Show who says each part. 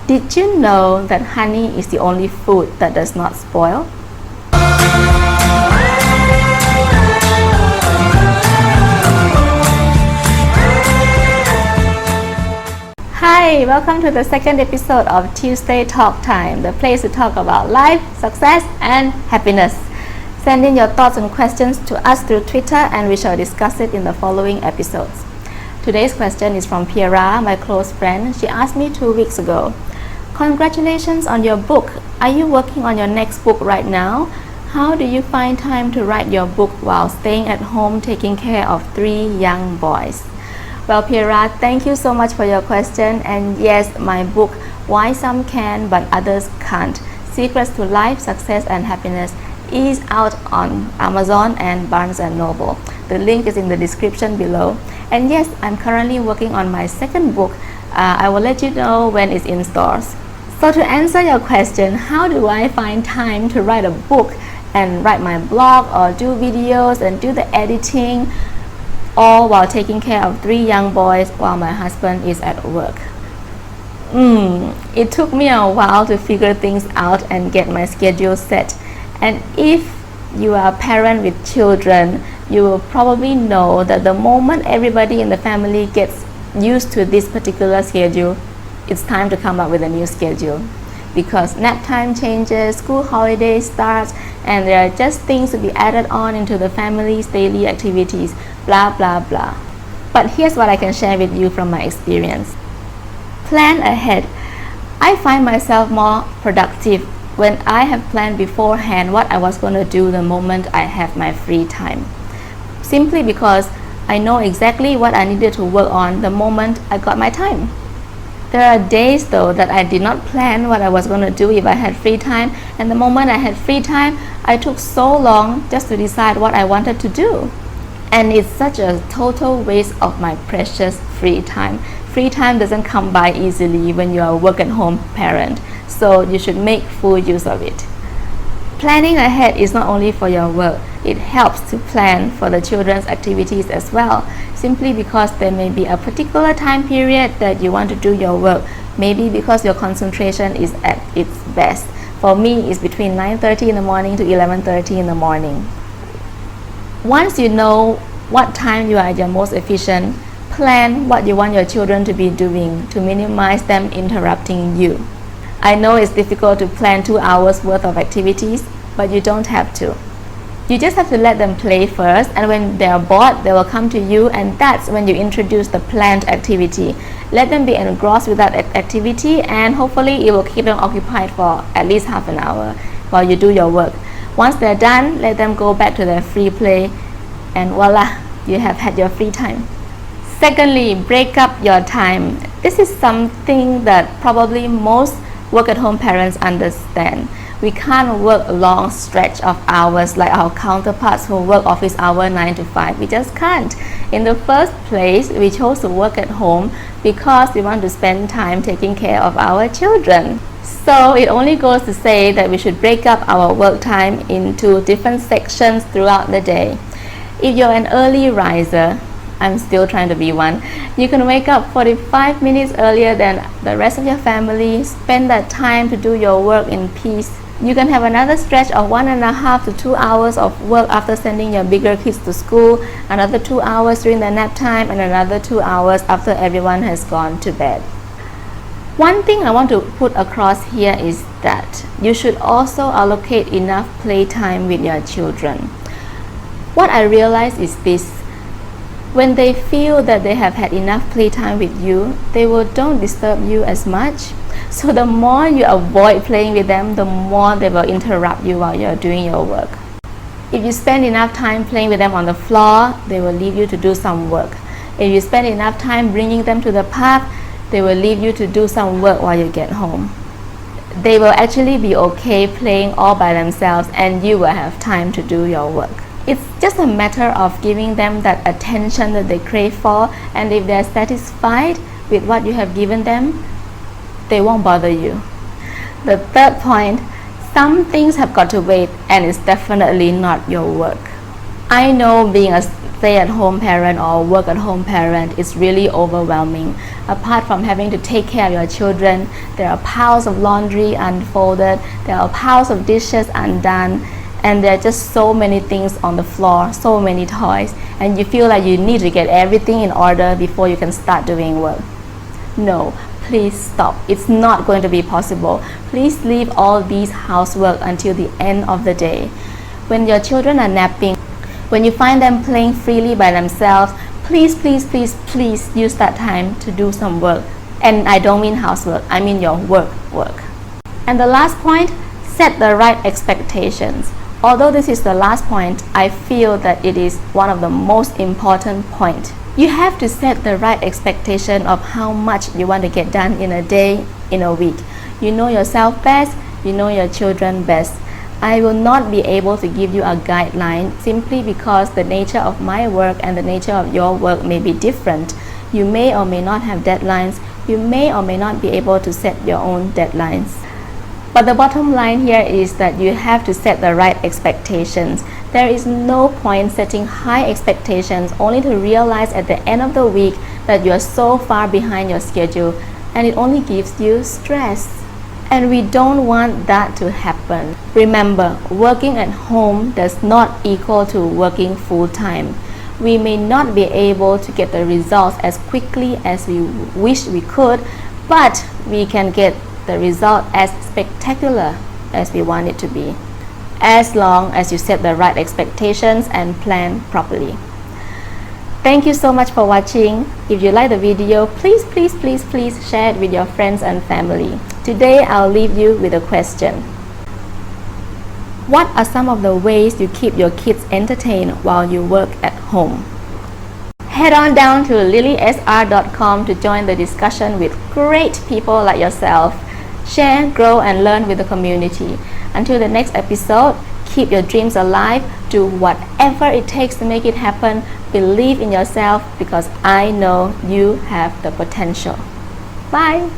Speaker 1: Did you know that honey is the only food that does not spoil? Hi, welcome to the second episode of Tuesday Talk Time, the place to talk about life, success, and happiness. Send in your thoughts and questions to us through Twitter and we shall discuss it in the following episodes. Today's question is from Piera, my close friend. She asked me 2 weeks ago, "Congratulations on your book. Are you working on your next book right now? How do you find time to write your book while staying at home taking care of 3 young boys?" Well, Piera, thank you so much for your question. And yes, my book, Why Some Can But Others Can't, Secrets to Life, Success and Happiness, is out on Amazon and Barnes & Noble. The link is in the description below. And yes, I'm currently working on my second book. I will let you know when it's in stores. So to answer your question, how do I find time to write a book and write my blog or do videos and do the editing, all while taking care of 3 young boys while my husband is at work? It took me a while to figure things out and get my schedule set. And if you are a parent with children, you will probably know that the moment everybody in the family gets used to this particular schedule, it's time to come up with a new schedule, because nap time changes, school holidays starts, and there are just things to be added on into the family's daily activities, blah blah blah. But here's what I can share with you from my experience. Plan ahead. I find myself more productive when I have planned beforehand what I was going to do the moment I have my free time, simply because I know exactly what I needed to work on the moment I got my time. There are days though that I did not plan what I was going to do if I had free time, and the moment I had free time, I took so long just to decide what I wanted to do. And it's such a total waste of my precious free time. Free time doesn't come by easily when you are a work-at-home parent, so you should make full use of it. Planning ahead is not only for your work, it helps to plan for the children's activities as well, simply because there may be a particular time period that you want to do your work, maybe because your concentration is at its best. For me, it's between 9:30 in the morning to 11:30 in the morning. Once you know what time you are at your most efficient, plan what you want your children to be doing to minimize them interrupting you. I know it's difficult to plan 2 hours worth of activities, but you don't have to. You just have to let them play first, and when they are bored, they will come to you, and that's when you introduce the planned activity. Let them be engrossed with that activity, and hopefully it will keep them occupied for at least half an hour while you do your work. Once they're done, let them go back to their free play, and voila, you have had your free time. Secondly, break up your time. This is something that probably most work-at-home parents understand. We can't work a long stretch of hours like our counterparts who work office hour 9 to 5. We just can't. In the first place, we chose to work at home because we want to spend time taking care of our children. So it only goes to say that we should break up our work time into different sections throughout the day. If you're an early riser, I'm still trying to be one, you can wake up 45 minutes earlier than the rest of your family, spend that time to do your work in peace. You can have another stretch of 1.5 to 2 hours of work after sending your bigger kids to school, another 2 hours during the nap time, and another 2 hours after everyone has gone to bed. One thing I want to put across here is that you should also allocate enough playtime with your children. What I realize is this: when they feel that they have had enough playtime with you, they don't disturb you as much. So the more you avoid playing with them, the more they will interrupt you while you're doing your work. If you spend enough time playing with them on the floor, they will leave you to do some work. If you spend enough time bringing them to the park, they will leave you to do some work while you get home. They will actually be okay playing all by themselves, and you will have time to do your work. It's just a matter of giving them that attention that they crave for, and if they're satisfied with what you have given them, they won't bother you. The third point, some things have got to wait, and it's definitely not your work. I know being a stay-at-home parent or work-at-home parent is really overwhelming. Apart from having to take care of your children, there are piles of laundry unfolded, there are piles of dishes undone, and there are just so many things on the floor, so many toys, and you feel like you need to get everything in order before you can start doing work. No, please stop. It's not going to be possible. Please leave all these housework until the end of the day. When your children are napping, when you find them playing freely by themselves, please use that time to do some work. And I don't mean housework, I mean your work. And the last point, set the right expectations. Although this is the last point, I feel that it is one of the most important points. You have to set the right expectation of how much you want to get done in a day, in a week. You know yourself best, you know your children best. I will not be able to give you a guideline simply because the nature of my work and the nature of your work may be different. You may or may not have deadlines. You may or may not be able to set your own deadlines. But the bottom line here is that you have to set the right expectations. There is no point setting high expectations only to realize at the end of the week that you are so far behind your schedule, and it only gives you stress. And we don't want that to happen. Remember, working at home does not equal to working full-time. We may not be able to get the results as quickly as we wish we could, but we can get the result as spectacular as we want it to be, as long as you set the right expectations and plan properly. Thank you so much for watching. If you like the video, please share it with your friends and family. Today I'll leave you with a question. What are some of the ways you keep your kids entertained while you work at home? Head on down to lilysr.com to join the discussion with great people like yourself. Share, grow, and learn with the community. Until the next episode, keep your dreams alive, do whatever it takes to make it happen, believe in yourself because I know you have the potential. Bye!